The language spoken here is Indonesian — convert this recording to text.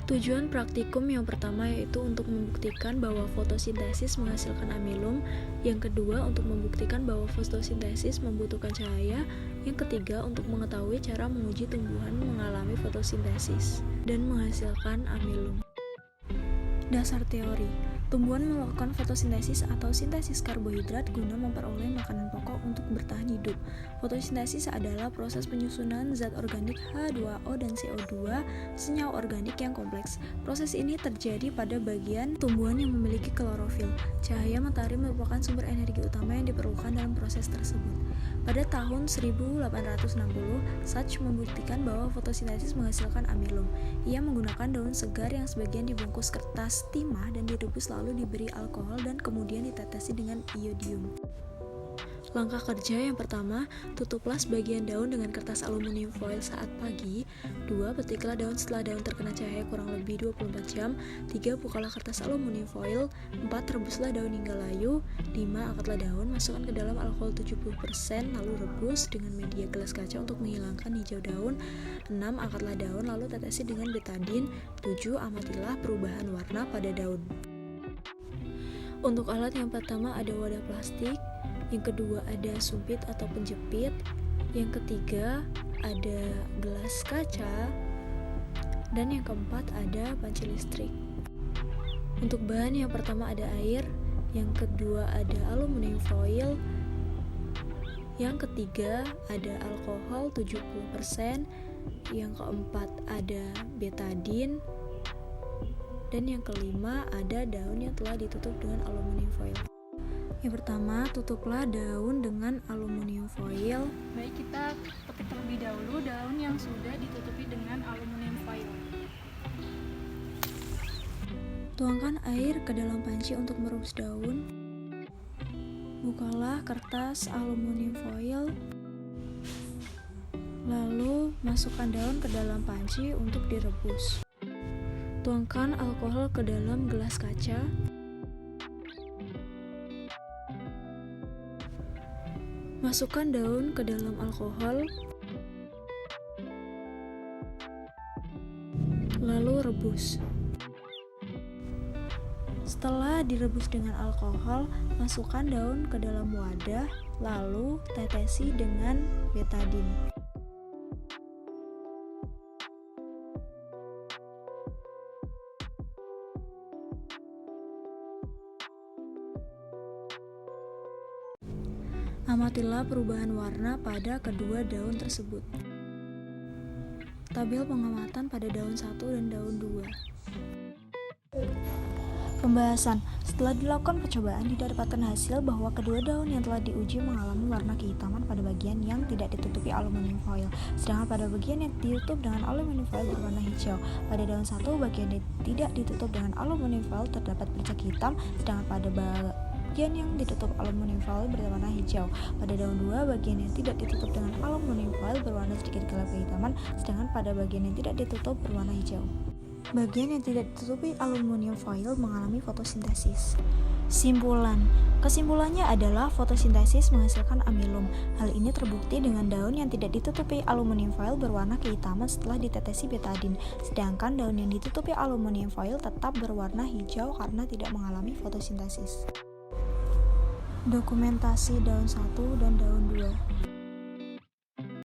Tujuan praktikum yang pertama yaitu untuk membuktikan bahwa fotosintesis menghasilkan amilum, yang kedua untuk membuktikan bahwa fotosintesis membutuhkan cahaya, yang ketiga untuk mengetahui cara menguji tumbuhan mengalami fotosintesis dan menghasilkan amilum. Dasar teori. Tumbuhan melakukan fotosintesis atau sintesis karbohidrat guna memperoleh makanan pokok untuk bertahan hidup. Fotosintesis adalah proses penyusunan zat organik H2O dan CO2, senyawa organik yang kompleks. Proses ini terjadi pada bagian tumbuhan yang memiliki klorofil. Cahaya matahari merupakan sumber energi utama yang diperlukan dalam proses tersebut. Pada tahun 1860, Sachs membuktikan bahwa fotosintesis menghasilkan amilum. Ia menggunakan daun segar yang sebagian dibungkus kertas timah dan direbus lalu diberi alkohol dan kemudian ditetesi dengan iodium. Langkah kerja yang pertama, tutuplah sebagian daun dengan kertas aluminium foil saat pagi. 2. Petiklah daun setelah daun terkena cahaya kurang lebih 24 jam. 3. Bukalah kertas aluminium foil. 4. Rebuslah daun hingga layu. 5. Angkatlah daun, masukkan ke dalam alkohol 70%, lalu rebus dengan media gelas kaca untuk menghilangkan hijau daun. 6. Angkatlah daun, lalu tetesi dengan betadin. 7. Amatilah perubahan warna pada daun. Untuk alat yang pertama ada wadah plastik, yang kedua ada sumpit atau penjepit, yang ketiga ada gelas kaca, dan yang keempat ada panci listrik. Untuk bahan yang pertama ada air, yang kedua ada aluminium foil, yang ketiga ada alkohol 70%, yang keempat ada betadin, dan yang kelima ada daun yang telah ditutup dengan aluminium foil. Yang pertama, tutuplah daun dengan aluminium foil. Baik, kita petik terlebih dahulu daun yang sudah ditutupi dengan aluminium foil. Tuangkan air ke dalam panci untuk merebus daun. Bukalah kertas aluminium foil. Lalu, masukkan daun ke dalam panci untuk direbus. Tuangkan alkohol ke dalam gelas kaca. Masukkan daun ke dalam alkohol. Lalu rebus. Setelah direbus dengan alkohol, masukkan daun ke dalam wadah, lalu tetesi dengan betadin. Amatilah perubahan warna pada kedua daun tersebut. Tabel pengamatan pada daun 1 dan daun 2. Pembahasan. Setelah dilakukan percobaan, didapatkan hasil bahwa kedua daun yang telah diuji mengalami warna kehitaman pada bagian yang tidak ditutupi aluminium foil, sedangkan pada bagian yang ditutup dengan aluminium foil berwarna hijau. Pada daun 1, bagian yang tidak ditutup dengan aluminium foil terdapat bercak hitam, sedangkan pada bagian yang ditutup aluminium foil berwarna hijau. Pada daun 2, bagian yang tidak ditutup dengan aluminium foil berwarna sedikit gelap kehitaman, sedangkan pada bagian yang tidak ditutup berwarna hijau. Bagian yang tidak ditutupi aluminium foil mengalami fotosintesis. Simpulan. Kesimpulannya adalah fotosintesis menghasilkan amilum. Hal ini terbukti dengan daun yang tidak ditutupi aluminium foil berwarna kehitaman setelah ditetesi betadin, sedangkan daun yang ditutupi aluminium foil tetap berwarna hijau karena tidak mengalami fotosintesis. Dokumentasi daun 1 dan daun 2.